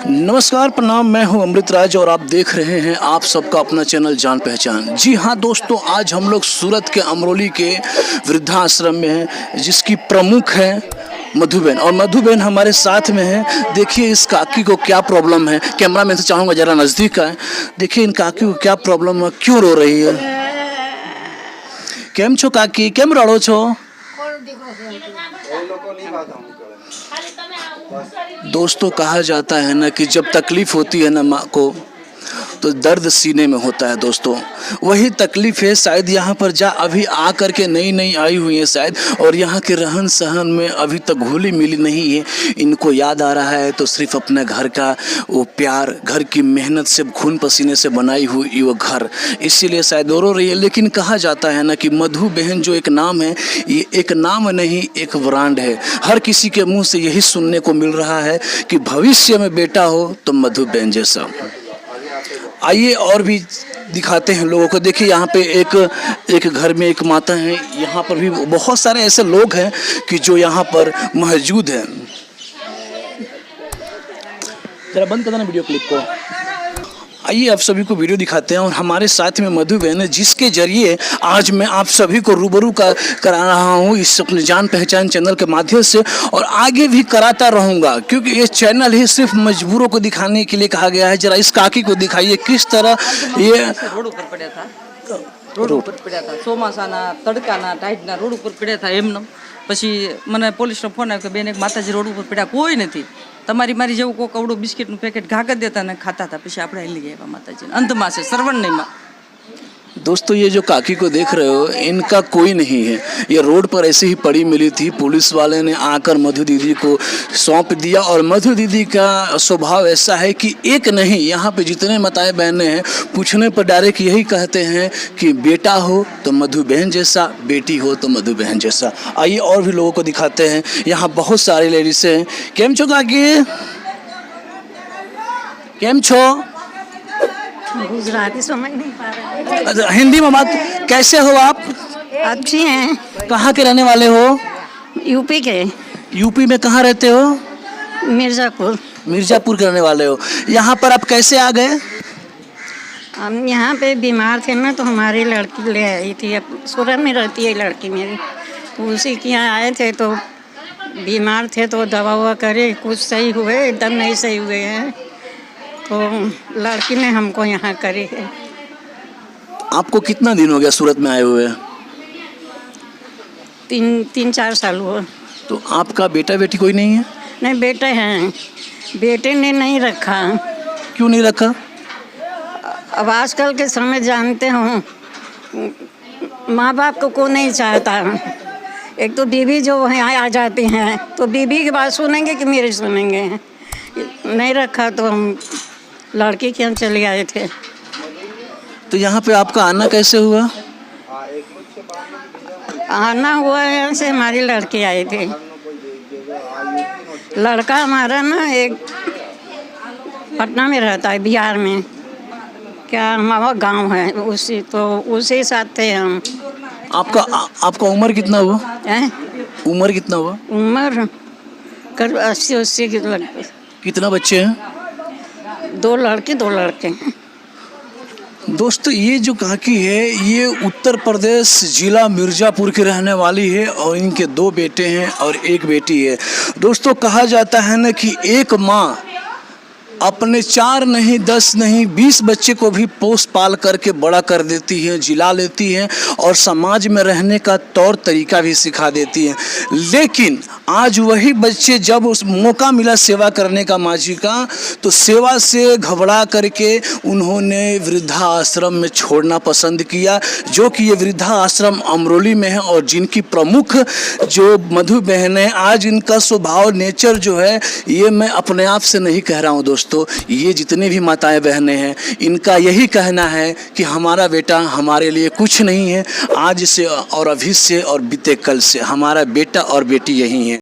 नमस्कार, प्रणाम। मैं हूं अमृत राज और आप देख रहे हैं आप सबका अपना चैनल जान पहचान। जी हां दोस्तों, आज हम लोग सूरत के अमरोली के वृद्धाश्रम में हैं, जिसकी प्रमुख है मधुबेन। और मधुबेन हमारे साथ में है। देखिए इस काकी को क्या प्रॉब्लम है। कैमरा मैन से चाहूँगा ज़रा नज़दीक आए। देखिए इन काकी को क्या प्रॉब्लम है, क्यों रो रही है। केम छो काकी, केम रड़ो छो। दोस्तों कहा जाता है ना कि जब तकलीफ़ होती है ना माँ को, तो दर्द सीने में होता है। दोस्तों वही तकलीफ़ है शायद यहाँ पर अभी आ कर के नई नई आई हुई है शायद, और यहाँ के रहन सहन में अभी तक घुली मिली नहीं है। इनको याद आ रहा है तो सिर्फ अपने घर का वो प्यार, घर की मेहनत से खून पसीने से बनाई हुई वो घर, इसीलिए शायद रो रही है। लेकिन कहा जाता है ना कि मधु बहन जो एक नाम है, ये एक नाम नहीं एक ब्रांड है। हर किसी के मुँह से यही सुनने को मिल रहा है कि भविष्य में बेटा हो तो मधु बहन जैसा। आइए और भी दिखाते हैं लोगों को। देखिए यहाँ पे एक घर में एक माता है। यहाँ पर भी बहुत सारे ऐसे लोग हैं कि जो यहाँ पर मौजूद हैं। जरा बंद करना वीडियो क्लिप को। आइए आप सभी को वीडियो दिखाते हैं। और हमारे साथ में मधु बहन है, जिसके जरिए आज मैं आप सभी को रूबरू करा रहा हूँ इस अपने जान पहचान चैनल के माध्यम से, और आगे भी कराता रहूँगा, क्योंकि ये चैनल ही सिर्फ मजबूरों को दिखाने के लिए कहा गया है। जरा इस काकी को दिखाइए किस तरह ये रोड ऊपर पड़ा था, रोड ऊपर पड़ा था। ચોમાસાના તડકાના ટાઈટના રોડ ઉપર પડ્યા था એમને। પછી મને પોલીસનો ફોન આવ્યો કે બેન એક માતાજી રોડ ઉપર પડ્યા, કોઈ નથી, તમારી મારી જેવું કોઈ કવડું બિસ્કિટનું પેકેટ ઘાકર દેતા ને ખાતા હતા। પછી આપણે લઈ આવ્યા માતાજીને અંતમાં છે સરવણનીમાં। दोस्तों ये जो काकी को देख रहे हो, इनका कोई नहीं है। ये रोड पर ऐसे ही पड़ी मिली थी। पुलिस वाले ने आकर मधु दीदी को सौंप दिया। और मधु दीदी का स्वभाव ऐसा है कि एक नहीं, यहाँ पे जितने माताएं बहनें हैं, पूछने पर डायरेक्ट यही कहते हैं कि बेटा हो तो मधु बहन जैसा, बेटी हो तो मधु बहन जैसा। आइए और भी लोगों को दिखाते हैं। यहाँ बहुत सारी लेडीसें हैं। केम छो काकी, केम छो। गुजराती समझ नहीं पा रहे। अच्छा, हिंदी में बात। कैसे हो आप। अच्छी हैं। कहाँ के रहने वाले हो। यूपी के। यूपी में कहाँ रहते हो। मिर्ज़ापुर। मिर्ज़ापुर के रहने वाले हो। यहाँ पर आप कैसे आ गए। हम यहाँ पे बीमार थे ना, तो हमारी लड़की ले आई थी। अब सूरत में रहती है लड़की मेरी, तो उसी के यहाँ आए थे। तो बीमार थे तो दवा ववा करे, कुछ सही हुए, एकदम नहीं सही हुए हैं। तो लड़की ने हमको यहाँ करी है। आपको कितना दिन हो गया सूरत में आए हुए। तीन चार साल हुआ। तो आपका बेटा बेटी कोई नहीं है। नहीं, बेटे हैं। बेटे ने नहीं रखा। क्यों नहीं रखा। अब आजकल के समय जानते हो, माँ बाप को नहीं चाहता। एक तो बीवी जो यहाँ आ जाती हैं, तो बीवी की बात सुनेंगे कि मेरी सुनेंगे। नहीं रखा तो हम लड़की के यहाँ चले आए थे। तो यहाँ पे आपका आना कैसे हुआ। आना हुआ यहाँ से, हमारी लड़की आई थी। लड़का हमारा ना एक पटना में रहता है, बिहार में। क्या हमारा गांव है, उसी साथ थे हम। आपका उम्र कितना हुआ। उम्र कितना हुआ। उम्र करीब 80 की लगती। कितना बच्चे हैं। 2 लड़की 2 लड़के। दोस्तों ये जो काकी है, ये उत्तर प्रदेश जिला मिर्ज़ापुर की रहने वाली है, और इनके 2 बेटे हैं और 1 बेटी है। दोस्तों कहा जाता है ना कि एक माँ अपने 4 नहीं 10 नहीं 20 बच्चे को भी पोस पाल करके बड़ा कर देती है, जिला लेती है, और समाज में रहने का तौर तरीका भी सिखा देती है। लेकिन आज वही बच्चे जब उस मौका मिला सेवा करने का माँ जी का, तो सेवा से घबरा करके उन्होंने वृद्धाश्रम में छोड़ना पसंद किया, जो कि ये वृद्धाश्रम अमरोली में है। और जिनकी प्रमुख जो मधु बहन है, आज इनका स्वभाव नेचर जो है, ये मैं अपने आप से नहीं कह रहा हूँ दोस्तों, ये जितने भी माताएं बहनें हैं, इनका यही कहना है कि हमारा बेटा हमारे लिए कुछ नहीं है। आज से और अभी से और बीते कल से हमारा बेटा और बेटी यही है।